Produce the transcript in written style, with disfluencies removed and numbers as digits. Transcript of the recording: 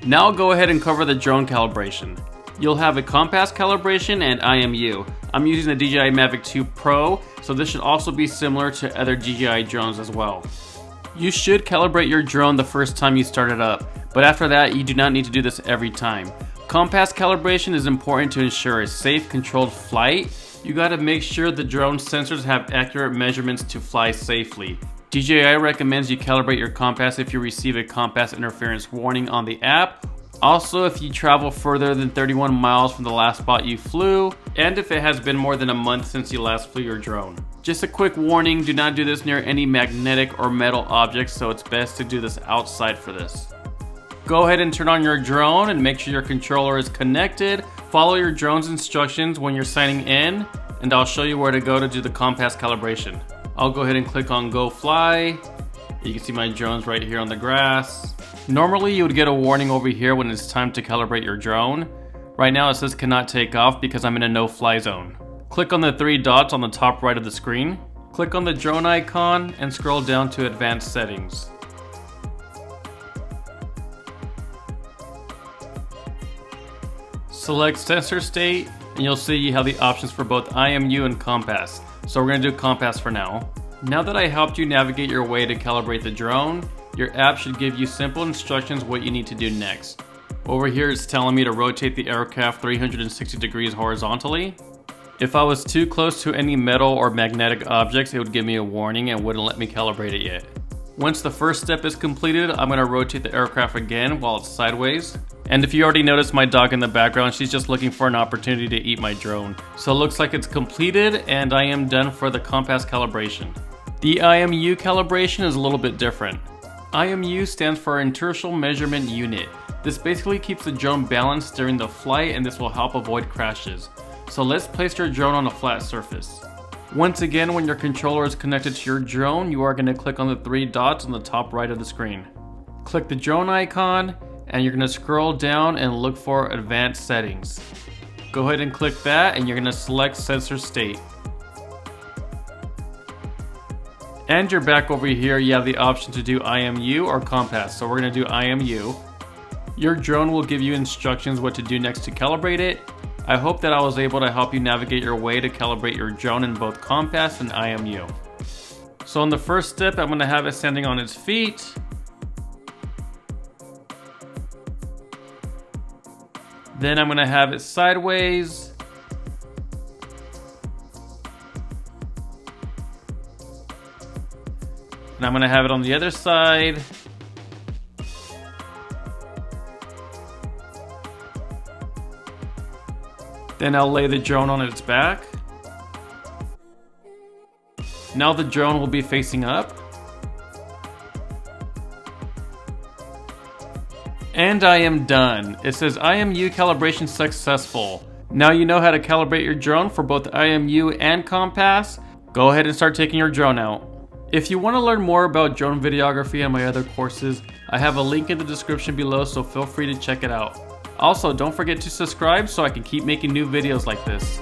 Now go ahead and cover the drone calibration. You'll have a compass calibration and IMU. I'm using the DJI Mavic 2 Pro, so this should also be similar to other DJI drones as well. You should calibrate your drone the first time you start it up, but after that you do not need to do this every time. Compass calibration is important to ensure a safe, controlled flight. You gotta make sure the drone sensors have accurate measurements to fly safely. DJI recommends you calibrate your compass if you receive a compass interference warning on the app. Also, if you travel further than 31 miles from the last spot you flew, and if it has been more than a month since you last flew your drone. Just a quick warning, do not do this near any magnetic or metal objects, so it's best to do this outside for this. Go ahead and turn on your drone and make sure your controller is connected. Follow your drone's instructions when you're signing in, and I'll show you where to go to do the compass calibration. I'll go ahead and click on Go Fly. You can see my drone's right here on the grass. Normally you would get a warning over here when it's time to calibrate your drone. Right now it says cannot take off because I'm in a no-fly zone. Click on the 3 dots on the top right of the screen. Click on the drone icon and scroll down to Advanced Settings. Select Sensor State and you'll see you have the options for both IMU and compass. So we're going to do compass for now. Now that I helped you navigate your way to calibrate the drone, your app should give you simple instructions what you need to do next. Over here it's telling me to rotate the aircraft 360 degrees horizontally. If I was too close to any metal or magnetic objects, it would give me a warning and wouldn't let me calibrate it yet. Once the first step is completed, I'm going to rotate the aircraft again while it's sideways. And if you already noticed my dog in the background, she's just looking for an opportunity to eat my drone. So it looks like it's completed and I am done for the compass calibration. The IMU calibration is a little bit different. IMU stands for Inertial Measurement Unit. This basically keeps the drone balanced during the flight and this will help avoid crashes. So let's place your drone on a flat surface. Once again, when your controller is connected to your drone, you are going to click on the 3 dots on the top right of the screen. Click the drone icon and you're going to scroll down and look for Advanced Settings. Go ahead and click that and you're going to select Sensor State. And you're back over here, you have the option to do IMU or compass, so we're going to do IMU. Your drone will give you instructions what to do next to calibrate it. I hope that I was able to help you navigate your way to calibrate your drone in both compass and IMU. So on the first step, I'm going to have it standing on its feet. Then I'm going to have it sideways. And I'm going to have it on the other side. Then I'll lay the drone on its back. Now the drone will be facing up. And I am done. It says IMU calibration successful. Now you know how to calibrate your drone for both IMU and compass. Go ahead and start taking your drone out. If you want to learn more about drone videography and my other courses, I have a link in the description below, so feel free to check it out. Also, don't forget to subscribe so I can keep making new videos like this.